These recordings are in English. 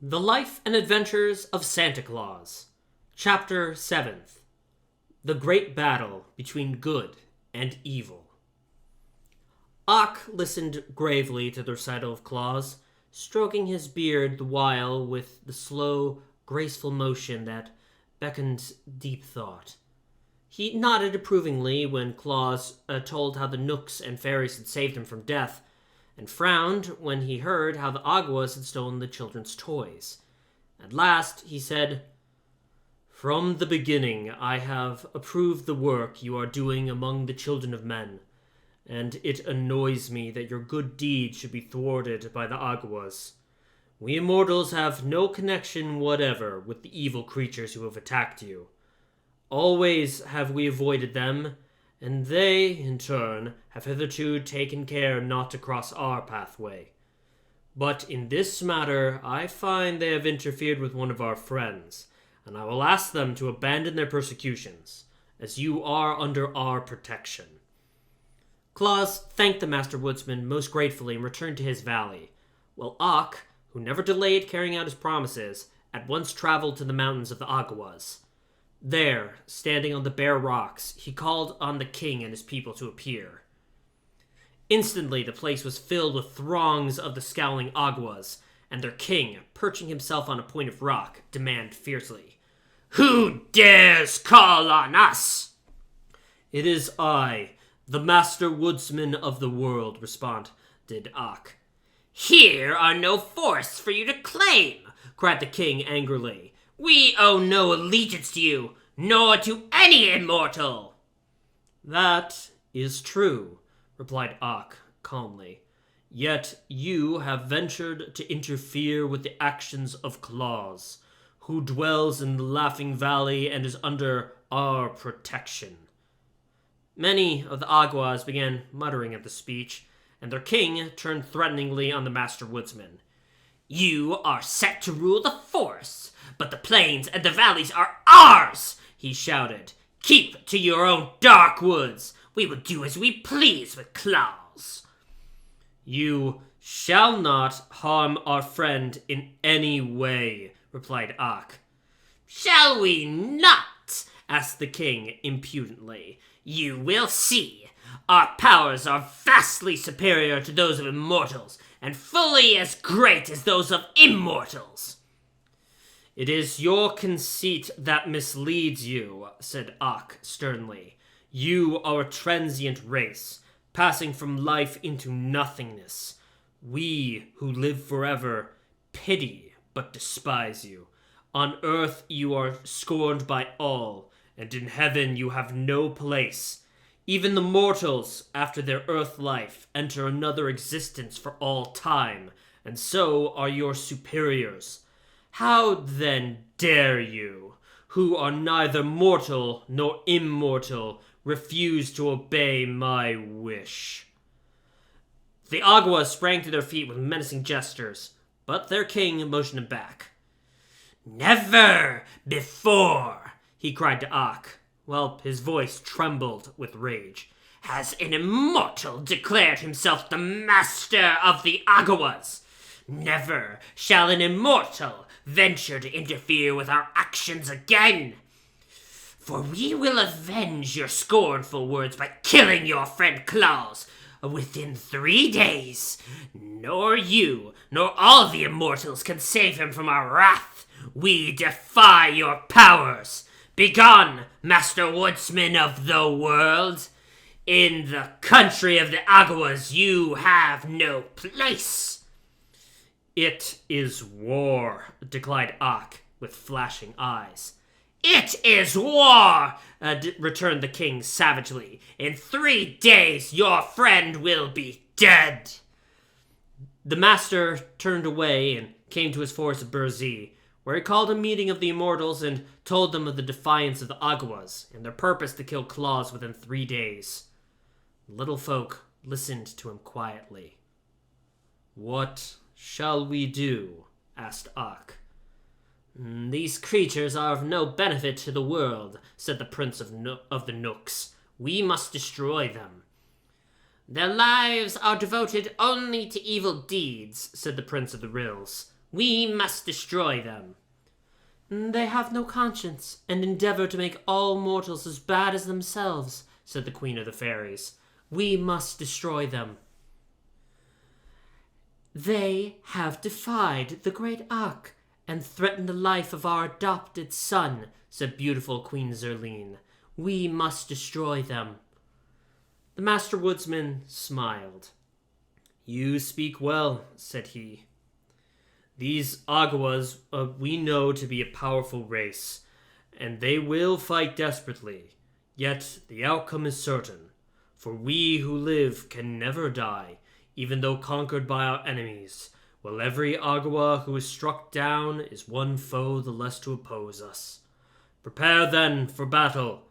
The Life and Adventures of Santa Claus. Chapter 7th. The Great Battle Between Good and Evil. Ock listened gravely to the recital of Claus, stroking his beard the while with the slow, graceful motion that beckoned deep thought. He nodded approvingly when Claus told how the Knooks and fairies had saved him from death, and frowned when he heard how the Aguas had stolen the children's toys. At last he said, "From the beginning I have approved the work you are doing among the children of men, and it annoys me that your good deeds should be thwarted by the Aguas. We immortals have no connection whatever with the evil creatures who have attacked you. Always have we avoided them, and they, in turn, have hitherto taken care not to cross our pathway. But in this matter, I find they have interfered with one of our friends, and I will ask them to abandon their persecutions, as you are under our protection." Claus thanked the Master Woodsman most gratefully and returned to his valley, while Ock, who never delayed carrying out his promises, at once traveled to the mountains of the Aguas. There, standing on the bare rocks, he called on the king and his people to appear. Instantly, the place was filled with throngs of the scowling Aguas, and their king, perching himself on a point of rock, demanded fiercely, "Who dares call on us?" "It is I, the Master Woodsman of the world," responded Ock. "Here are no forests for you to claim," cried the king angrily. "We owe no allegiance to you, nor to any immortal." "That is true," replied Ock calmly. "Yet you have ventured to interfere with the actions of Claus, who dwells in the Laughing Valley and is under our protection." Many of the Aguas began muttering at the speech, and their king turned threateningly on the Master Woodsman. "You are set to rule the forests, but the plains and the valleys are ours," he shouted. "Keep to your own dark woods. We will do as we please with Claus." "You shall not harm our friend in any way," replied Ock. "Shall we not?" asked the king impudently. "You will see. Our powers are vastly superior to those of immortals, and fully as great as those of immortals." "It is your conceit that misleads you," said Ock sternly. "You are a transient race, passing from life into nothingness. We, who live forever, pity but despise you. On earth you are scorned by all, and in heaven you have no place. Even the mortals, after their earth life, enter another existence for all time, and so are your superiors. How then dare you, who are neither mortal nor immortal, refuse to obey my wish?" The Aguas sprang to their feet with menacing gestures, but their king motioned them back. "Never before," he cried to Ock, while his voice trembled with rage, "has an immortal declared himself the master of the Aguas. Never shall an immortal venture to interfere with our actions again. For we will avenge your scornful words by killing your friend Claus within 3 days. Nor you, nor all the immortals can save him from our wrath. We defy your powers. Begone, Master Woodsman of the world. In the country of the Aguas you have no place." "It is war," declared Ock with flashing eyes. "It is war," returned the king savagely. "In 3 days your friend will be dead." The master turned away and came to his forest of Burzee, where he called a meeting of the immortals and told them of the defiance of the Aguas and their purpose to kill Claus within 3 days. The little folk listened to him quietly. "What shall we do?" asked Ock. "These creatures are of no benefit to the world," said the prince of the Knooks. "We must destroy them." "Their lives are devoted only to evil deeds," said the prince of the Rills. We must destroy them. They have no conscience, and endeavor to make all mortals as bad as themselves, said the Queen of the Fairies. We must destroy them. They have defied the great Ak, and threatened the life of our adopted son, said beautiful Queen Zerline. We must destroy them. The Master Woodsman smiled. You speak well, said he. These Agawas we know to be a powerful race, and they will fight desperately. Yet the outcome is certain, for we who live can never die, even though conquered by our enemies, while every Agawa who is struck down is one foe the less to oppose us. Prepare then for battle,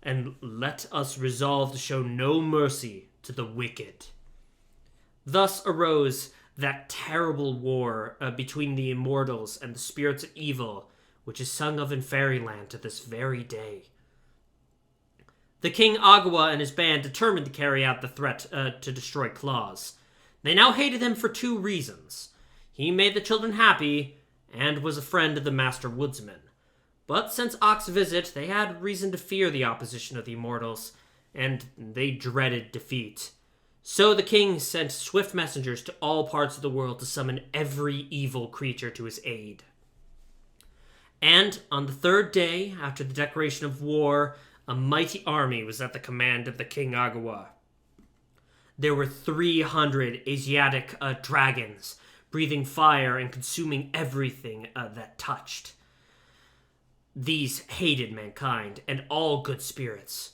and let us resolve to show no mercy to the wicked. Thus arose that terrible war between the immortals and the spirits of evil, which is sung of in fairyland to this very day. The King Agawa and his band determined to carry out the threat to destroy Claus. They now hated him for two reasons. He made the children happy, and was a friend of the Master Woodsman. But since Ak's visit, they had reason to fear the opposition of the immortals, and they dreaded defeat. So the king sent swift messengers to all parts of the world to summon every evil creature to his aid. And on the third day, after the declaration of war, a mighty army was at the command of the King Agawa. There were 300 Asiatic dragons, breathing fire and consuming everything that touched. These hated mankind and all good spirits.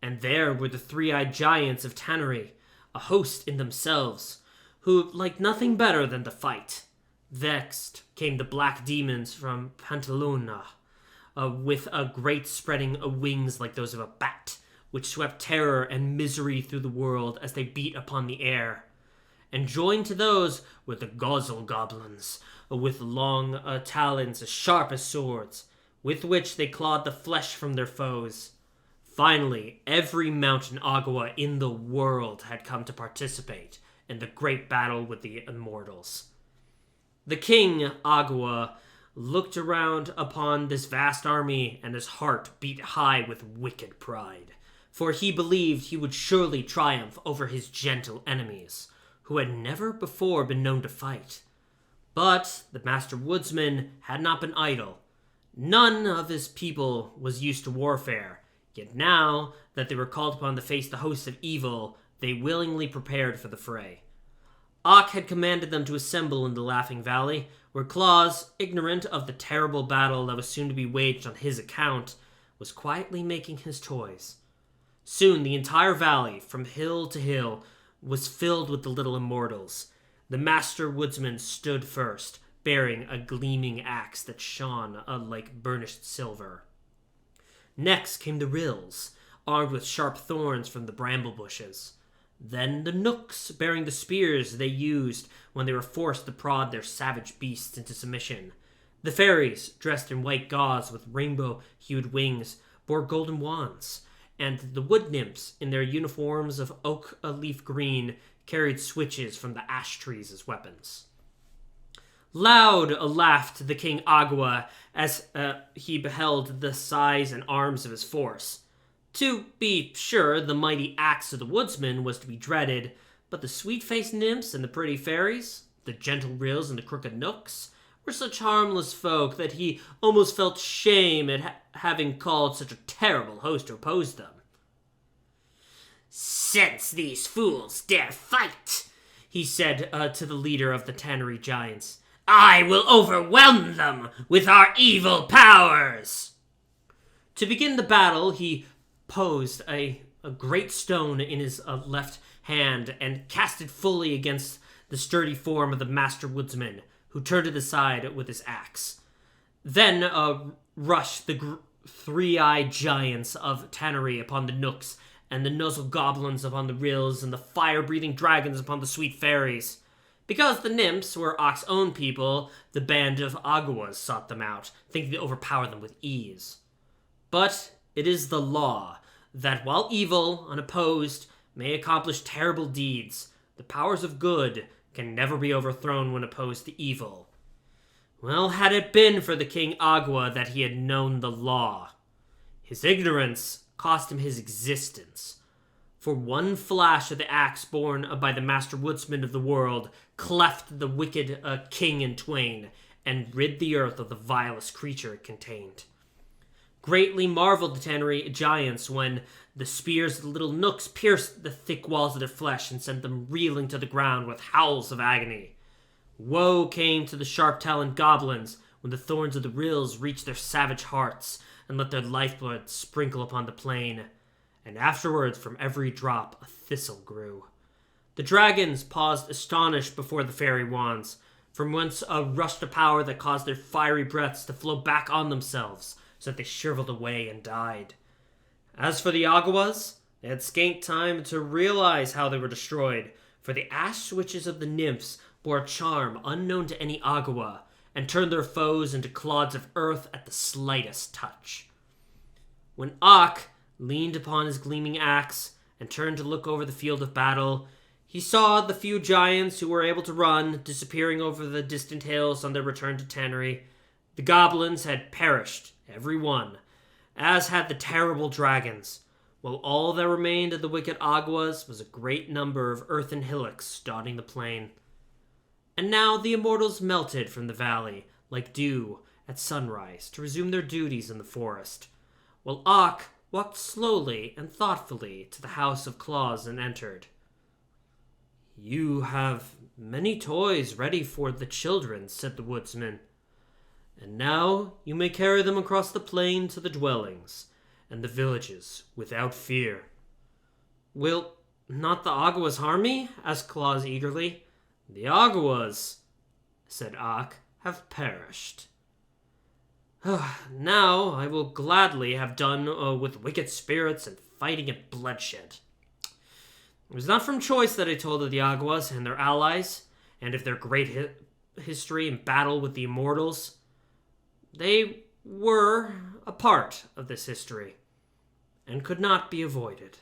And there were the three-eyed giants of Tannery, a host in themselves, who liked nothing better than to fight. Next came the black demons from Pantaluna, with great spreading wings like those of a bat, which swept terror and misery through the world as they beat upon the air. And joined to those were the Gozle Goblins, with long talons as sharp as swords, with which they clawed the flesh from their foes. Finally, every mountain Agawa in the world had come to participate in the great battle with the immortals. The King Agawa looked around upon this vast army, and his heart beat high with wicked pride, for he believed he would surely triumph over his gentle enemies, who had never before been known to fight. But the Master Woodsman had not been idle. None of his people was used to warfare, yet now that they were called upon to face the hosts of evil, they willingly prepared for the fray. Ak had commanded them to assemble in the Laughing Valley, where Claus, ignorant of the terrible battle that was soon to be waged on his account, was quietly making his toys. Soon the entire valley, from hill to hill, was filled with the little immortals. The Master Woodsman stood first, bearing a gleaming axe that shone like burnished silver. Next came the Rills, armed with sharp thorns from the bramble bushes. Then the Nooks, bearing the spears they used when they were forced to prod their savage beasts into submission. The Fairies, dressed in white gauze with rainbow-hued wings, bore golden wands, and the Wood Nymphs, in their uniforms of oak leaf green, carried switches from the ash trees as weapons. Loud laughed the King Agawa as he beheld the size and arms of his force. To be sure, the mighty axe of the woodsman was to be dreaded, but the sweet-faced nymphs and the pretty fairies, the gentle rills and the crooked nooks, were such harmless folk that he almost felt shame at having called such a terrible host to oppose them. "Since these fools dare fight," he said to the leader of the Tannery Giants, "I will overwhelm them with our evil powers." To begin the battle, he posed a great stone in his left hand and cast it fully against the sturdy form of the Master Woodsman, who turned it aside with his axe. Then rushed the three-eyed giants of Tannery upon the Nooks, and the Nuzzle Goblins upon the Rills, and the fire-breathing dragons upon the sweet fairies. Because the nymphs were Ak's own people, the band of Agawas sought them out, thinking to overpower them with ease. But it is the law that while evil, unopposed, may accomplish terrible deeds, the powers of good can never be overthrown when opposed to evil. Well, had it been for the King Agua that he had known the law, his ignorance cost him his existence. For one flash of the axe borne by the master woodsman of the world cleft the wicked king in twain, and rid the earth of the vilest creature it contained. Greatly marveled the Tannery giants when the spears of the little nooks pierced the thick walls of their flesh and sent them reeling to the ground with howls of agony. Woe came to the sharp-taloned goblins when the thorns of the rills reached their savage hearts and let their lifeblood sprinkle upon the plain, and afterwards from every drop a thistle grew. The dragons paused astonished before the fairy wands, from whence rushed a power that caused their fiery breaths to flow back on themselves, so that they shriveled away and died. As for the Aguas, they had scant time to realize how they were destroyed, for the ash switches of the nymphs bore a charm unknown to any Agua, and turned their foes into clods of earth at the slightest touch. When Ak leaned upon his gleaming axe and turned to look over the field of battle, he saw the few giants who were able to run disappearing over the distant hills on their return to Tannery. The goblins had perished, every one, as had the terrible dragons, while all that remained of the wicked Aguas was a great number of earthen hillocks dotting the plain. And now the immortals melted from the valley, like dew at sunrise, to resume their duties in the forest, while Ak walked slowly and thoughtfully to the house of Claus and entered. "You have many toys ready for the children," said the woodsman, "and now you may carry them across the plain to the dwellings and the villages without fear." "Will not the Aguas harm me?" asked Claus eagerly. "The Aguas," said Ak, "have perished. Now I will gladly have done with wicked spirits and fighting and bloodshed. It was not from choice that I told of the Aguas and their allies, and of their great history and battle with the immortals. They were a part of this history, and could not be avoided.